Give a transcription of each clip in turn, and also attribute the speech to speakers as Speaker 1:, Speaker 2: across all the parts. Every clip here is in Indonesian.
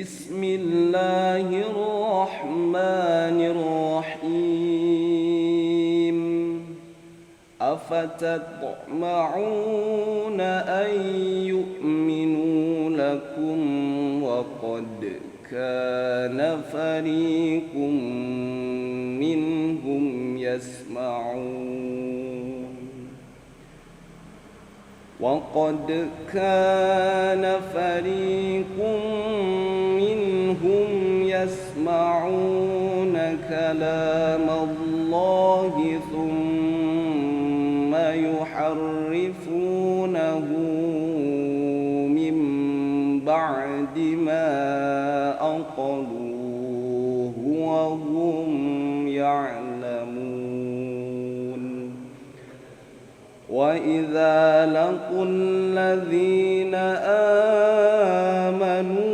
Speaker 1: بسم الله الرحمن الرحيم أفتطمعون أن يؤمنوا لكم وقد كان فريق منهم يسمعون كلام الله ثم يحرفونه من بعد ما أقلوه وهم يعلمون وإذا لقوا الذين آمنوا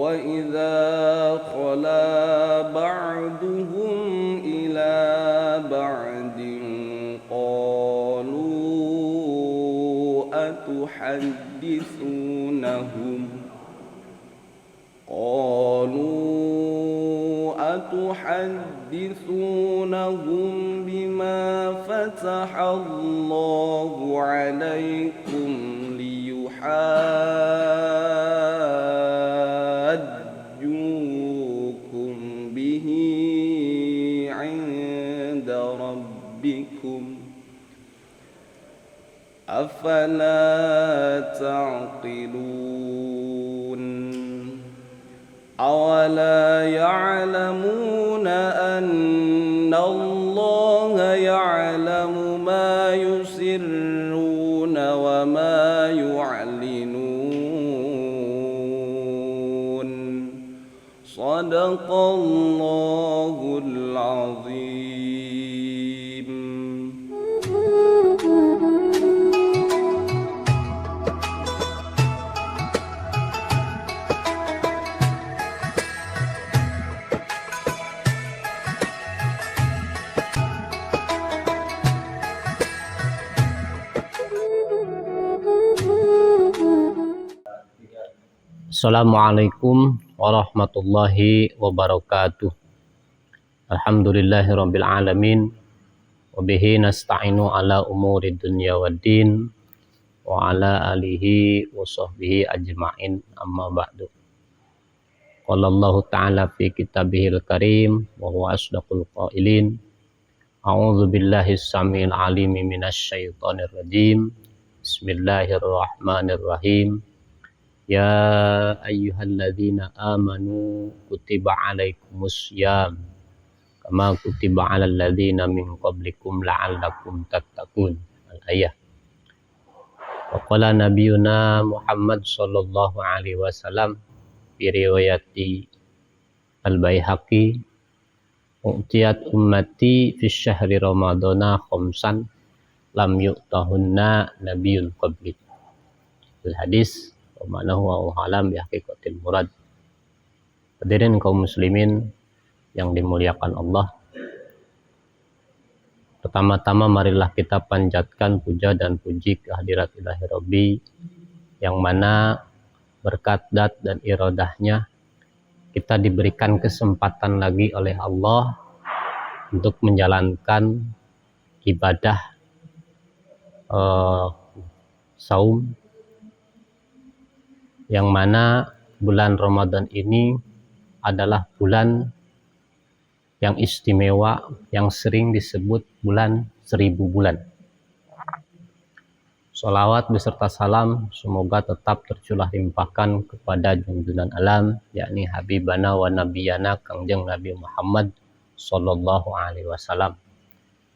Speaker 1: وإذا خلا بعضهم إلى بعض أتحدثونهم بما فتح الله عليكم ليحاجوكم به عند ربكم أفلا تعقلون أولا يعلمون أن الله يعلم ما يسرون وما يعلنون صدق الله العظيم.
Speaker 2: Assalamualaikum warahmatullahi wabarakatuh. Alhamdulillahirabbil alamin wa bihi nasta'inu ala umuri dunya waddin wa ala alihi wa sahbihi ajma'in amma ba'du. Qala Allah ta'ala fi kitabihil karim wa huwa asdaqul qailin. A'udzu billahi samiil alim minasy syaithanir rajim. Bismillahirrahmanirrahim. Ya ayyuhalladzina amanu kutiba alaikumus syiyam kama kutiba alal ladzina min qablikum la'allakum tattaqun. Al-ayah. Wa qala nabiyuna Muhammad sallallahu alaihi wasallam fi riwayati Al-Baihaqi u'tiyat ummati fi syahri ramadana khamsan lam yu'tahunna nabiyyun qabli. Al-hadis wa ma'nahu wa alam bi haqiqatil murad. Hadirin kaum muslimin yang dimuliakan Allah, pertama-tama marilah kita panjatkan puja dan puji kehadirat Ilahi Rabbi yang mana berkat dat dan iradahnya kita diberikan kesempatan lagi oleh Allah untuk menjalankan ibadah saum, yang mana bulan Ramadan ini adalah bulan yang istimewa, yang sering disebut bulan 1000 bulan. Sholawat beserta salam semoga tetap tercurah limpahkan kepada junjungan alam, yakni Habibana wa Nabiyana Kangjeng Nabi Muhammad Sallallahu Alaihi Wasallam.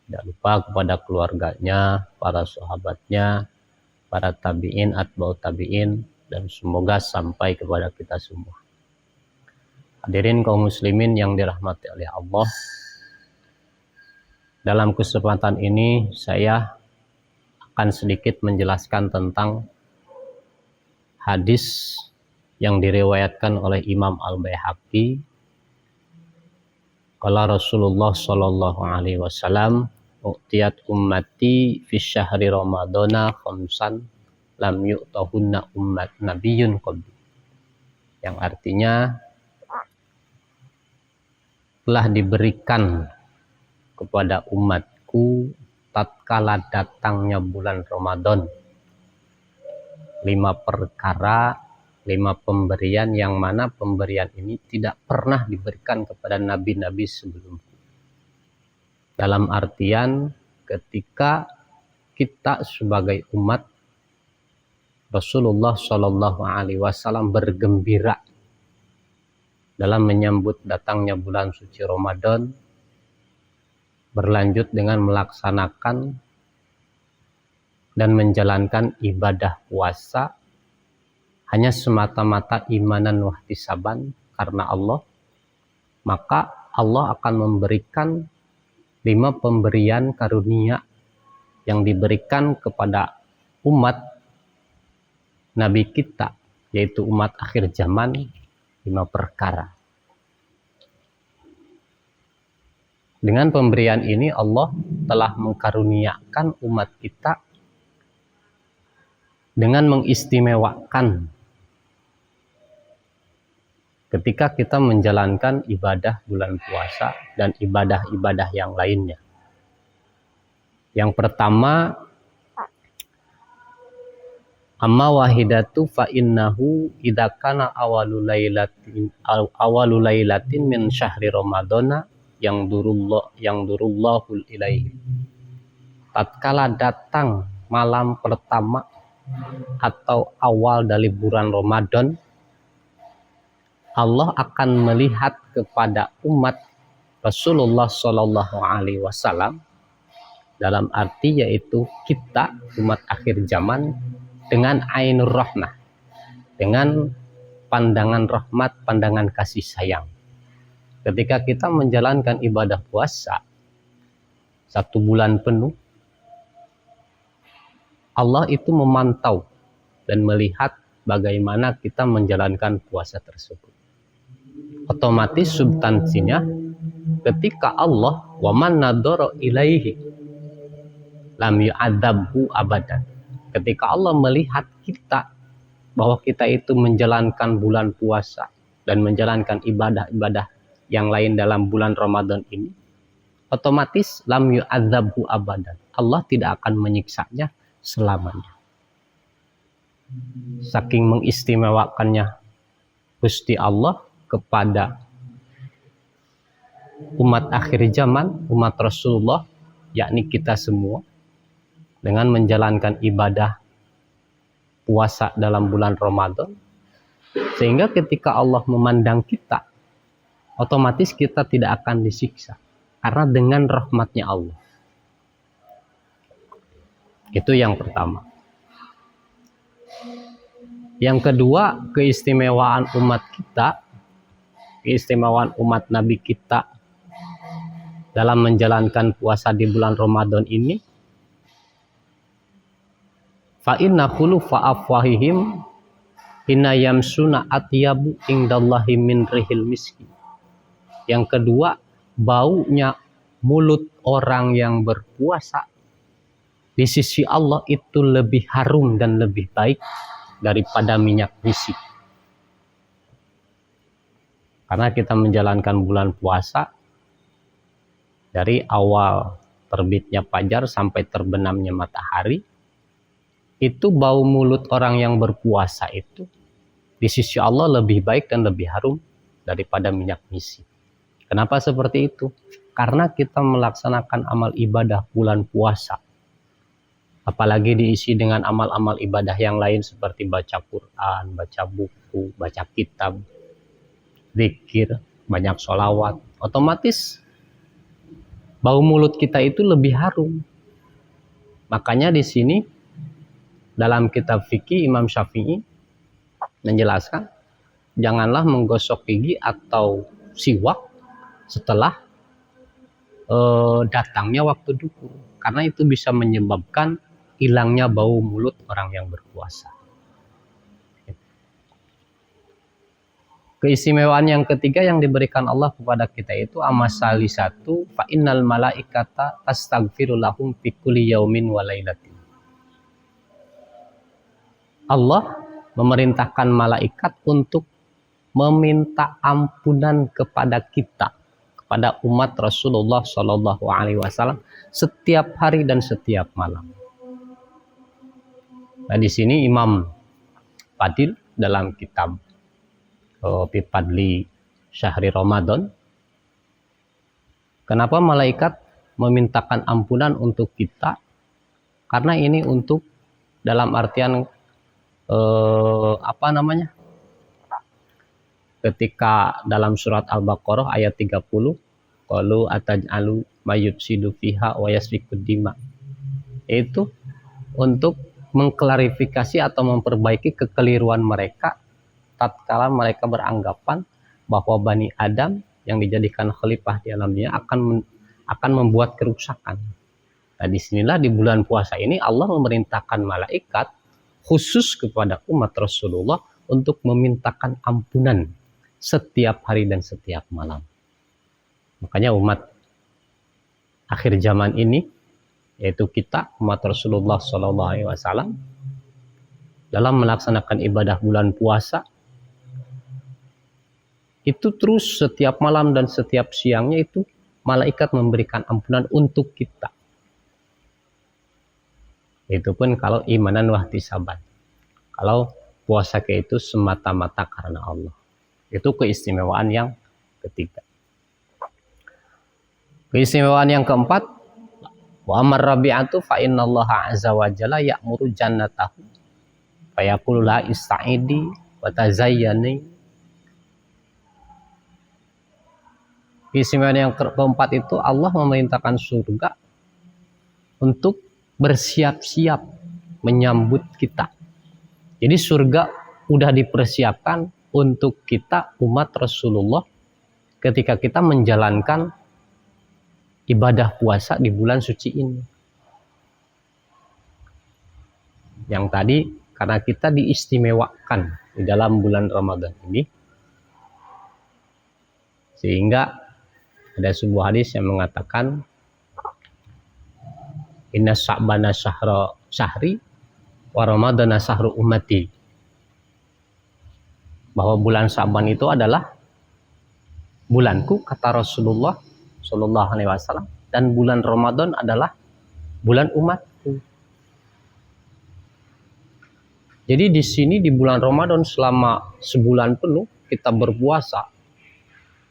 Speaker 2: Tidak lupa kepada keluarganya, para sahabatnya, para tabi'in, atba'ut tabi'in, dan semoga sampai kepada kita semua. Hadirin kaum muslimin yang dirahmati oleh Allah, Dalam kesempatan ini saya akan sedikit menjelaskan tentang hadis yang diriwayatkan oleh Imam Al-Baihaqi. Qala Rasulullah sallallahu alaihi wasallam, "U'tiyat ummati fi syahri Ramadana khamsan lam yu'tahunna ummat nabiyyun qabli." Yang artinya telah diberikan kepada umatku tatkala datangnya bulan Ramadan 5 perkara, 5 pemberian yang mana pemberian ini tidak pernah diberikan kepada nabi-nabi sebelumku. Dalam artian ketika kita sebagai umat Rasulullah Shallallahu Alaihi Wasallam bergembira dalam menyambut datangnya bulan suci Ramadan, berlanjut dengan melaksanakan dan menjalankan ibadah puasa hanya semata-mata imanan wahtisaban karena Allah, maka Allah akan memberikan 5 pemberian karunia yang diberikan kepada umat Nabi kita, yaitu umat akhir zaman, 5 perkara. Dengan pemberian ini Allah telah mengkaruniakan umat kita dengan mengistimewakan ketika kita menjalankan ibadah bulan puasa dan ibadah-ibadah yang lainnya. Yang pertama, amma wahidatu fa innahu idza kana awalul lailatin min syahri ramadana yang durullahul ilaihi. Tatkala datang malam pertama atau awal dari bulan Ramadan, Allah akan melihat kepada umat Rasulullah Shallallahu Alaihi Wasallam, dalam arti yaitu kita umat akhir zaman, dengan ainur rahmah, dengan pandangan rahmat, pandangan kasih sayang. Ketika kita menjalankan ibadah puasa 1 bulan penuh, Allah itu memantau dan melihat bagaimana kita menjalankan puasa tersebut. Otomatis substansinya ketika Allah wa man nadhara ilaihi lam yu'adzabhu abadan. Ketika Allah melihat kita bahwa kita itu menjalankan bulan puasa dan menjalankan ibadah-ibadah yang lain dalam bulan Ramadan ini, otomatis lam yu'adzabhu abadan. Allah tidak akan menyiksanya selamanya. Saking mengistimewakannya Gusti Allah kepada umat akhir zaman, umat Rasulullah, yakni kita semua, dengan menjalankan ibadah puasa dalam bulan Ramadan, sehingga ketika Allah memandang kita, otomatis kita tidak akan disiksa karena dengan rahmatnya Allah. Itu yang pertama. Yang kedua, keistimewaan umat kita, keistimewaan umat Nabi kita dalam menjalankan puasa di bulan Ramadan ini, fa inna khulufa afwahihim inna yamsuna atyabu indallahi min rihil miski. Yang kedua, baunya mulut orang yang berpuasa di sisi Allah itu lebih harum dan lebih baik daripada minyak misik. Karena kita menjalankan bulan puasa dari awal terbitnya fajar sampai terbenamnya matahari, itu bau mulut orang yang berpuasa itu di sisi Allah lebih baik dan lebih harum daripada minyak misik. Kenapa seperti itu? Karena kita melaksanakan amal ibadah bulan puasa, apalagi diisi dengan amal-amal ibadah yang lain seperti baca Quran, baca buku, baca kitab, zikir, banyak sholawat, otomatis bau mulut kita itu lebih harum. Makanya di sini dalam kitab fikih Imam Syafi'i menjelaskan, janganlah menggosok gigi atau siwak setelah datangnya waktu duhur, karena itu bisa menyebabkan hilangnya bau mulut orang yang berpuasa. Keistimewaan yang ketiga yang diberikan Allah kepada kita itu amasali satu, fa innal malaikata tastaghfiru lahum fi kulli yaumin wa lailatin. Allah memerintahkan malaikat untuk meminta ampunan kepada kita, kepada umat Rasulullah Shallallahu Alaihi Wasallam setiap hari dan setiap malam. Nah, di sini Imam Fadil dalam kitab Fi Fadli Syahri Ramadan, kenapa malaikat memintakan ampunan untuk kita? Karena ini untuk dalam artian ketika dalam surat Al-Baqarah ayat 30, qalu ataj'alu mayufsidu fiha wa yasfikud dima, itu untuk mengklarifikasi atau memperbaiki kekeliruan mereka tatkala mereka beranggapan bahwa Bani Adam yang dijadikan khalifah di alam dunia akan membuat kerusakan. Nah, disinilah di bulan puasa ini Allah memerintahkan malaikat khusus kepada umat Rasulullah untuk memintakan ampunan setiap hari dan setiap malam. Makanya umat akhir zaman ini, yaitu kita umat Rasulullah SAW, dalam melaksanakan ibadah bulan puasa itu terus setiap malam dan setiap siangnya itu malaikat memberikan ampunan untuk kita. Itu pun kalau imanan wahtisaban. Kalau puasa itu semata-mata karena Allah. Itu keistimewaan yang ketiga. Keistimewaan yang keempat, wa amar rabi'atu fa innallaha azza wa jalla ya'muru jannatahu fa yaqulu la ista'idi wa tazayyani. Keistimewaan yang keempat itu Allah memerintahkan surga untuk bersiap-siap menyambut kita. Jadi surga udah dipersiapkan untuk kita umat Rasulullah ketika kita menjalankan ibadah puasa di bulan suci ini. Yang tadi karena kita diistimewakan di dalam bulan Ramadan ini, sehingga ada sebuah hadis yang mengatakan inna sya'bana syahri wa ramadana syahru ummati, bahwa bulan Sya'ban itu adalah bulanku, kata Rasulullah Shallallahu Alaihi Wasallam, dan bulan Ramadan adalah bulan umatku. Jadi di sini di bulan Ramadan selama sebulan penuh kita berpuasa,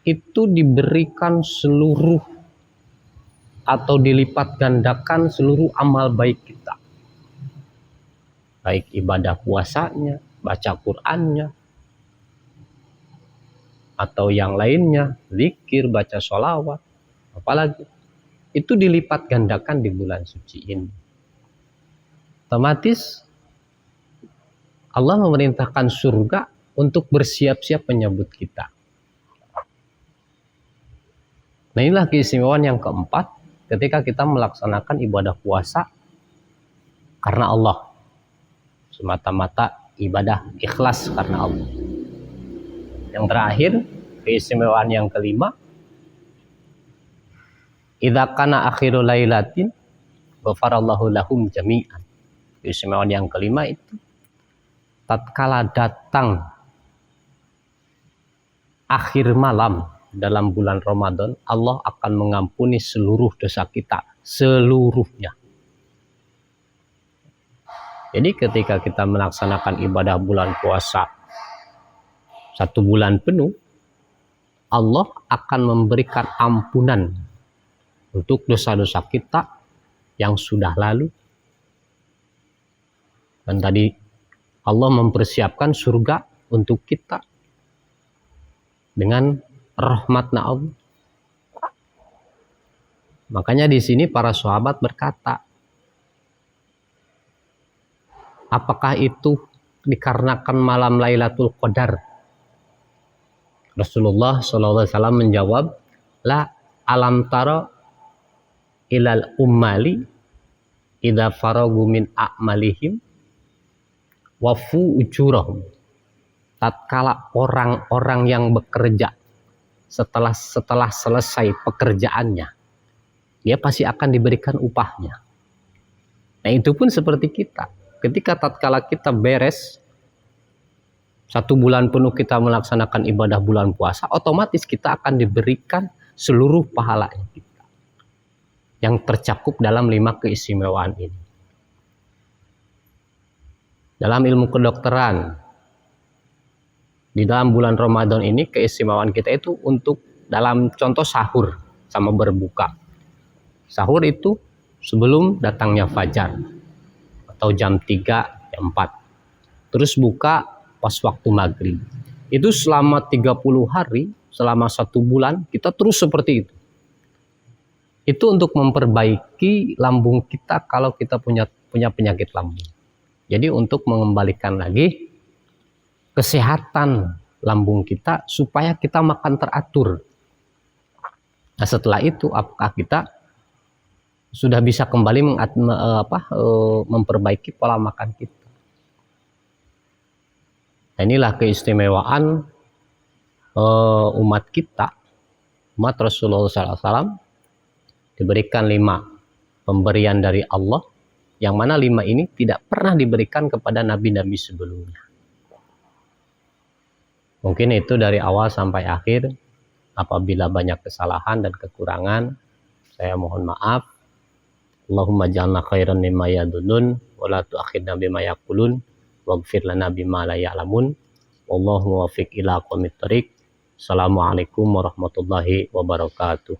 Speaker 2: itu diberikan seluruh atau dilipat gandakan seluruh amal baik kita, baik ibadah puasanya, baca Qur'annya, atau yang lainnya, zikir, baca sholawat, apalagi itu dilipat gandakan di bulan suci ini. Otomatis Allah memerintahkan surga untuk bersiap-siap menyambut kita. Nah, inilah keistimewaan yang keempat ketika kita melaksanakan ibadah puasa karena Allah, semata-mata ibadah ikhlas karena Allah. Yang terakhir, keistimewaan yang kelima, idza kana akhirul lailatin ghafarallahu lahum jami'an. Keistimewaan yang kelima itu tatkala datang akhir malam dalam bulan Ramadan, Allah akan mengampuni seluruh dosa kita, seluruhnya. Jadi ketika kita melaksanakan ibadah bulan puasa 1 bulan penuh, Allah akan memberikan ampunan untuk dosa-dosa kita yang sudah lalu. Dan tadi Allah mempersiapkan surga untuk kita dengan rahmatnya Allah. Makanya di sini para sahabat berkata, apakah itu dikarenakan malam Lailatul Qadar? Rasulullah SAW menjawab, la alam tara ilal ummali idza faragu min a'malihim wafu ujurahum. Tatkala orang-orang yang bekerja setelah selesai pekerjaannya, dia pasti akan diberikan upahnya. Nah, itu pun seperti kita. Ketika tatkala kita beres 1 bulan penuh kita melaksanakan ibadah bulan puasa, otomatis kita akan diberikan seluruh pahala kita yang tercakup dalam 5 keistimewaan ini. Dalam ilmu kedokteran, di dalam bulan Ramadan ini keistimewaan kita itu untuk dalam contoh sahur sama berbuka. Sahur itu sebelum datangnya fajar atau jam 3, jam 4. Terus buka pas waktu maghrib. Itu selama 30 hari, selama 1 bulan kita terus seperti itu. Itu untuk memperbaiki lambung kita kalau kita punya penyakit lambung. Jadi untuk mengembalikan lagi kesehatan lambung kita supaya kita makan teratur. Nah, setelah itu apakah kita sudah bisa kembali memperbaiki pola makan kita. Nah, inilah keistimewaan umat kita, umat Rasulullah SAW, diberikan 5 pemberian dari Allah, yang mana 5 ini tidak pernah diberikan kepada nabi-nabi sebelumnya. Mungkin itu dari awal sampai akhir. Apabila banyak kesalahan dan kekurangan, saya mohon maaf. Allahumma ja'alna khairan mimma yadunun wa la tu'akhidna bima yaqulun waghfir lana bima la ya'lamun. Wallahu muwaffiq ila aqwamit thoriq. Assalamualaikum warahmatullahi wabarakatuh.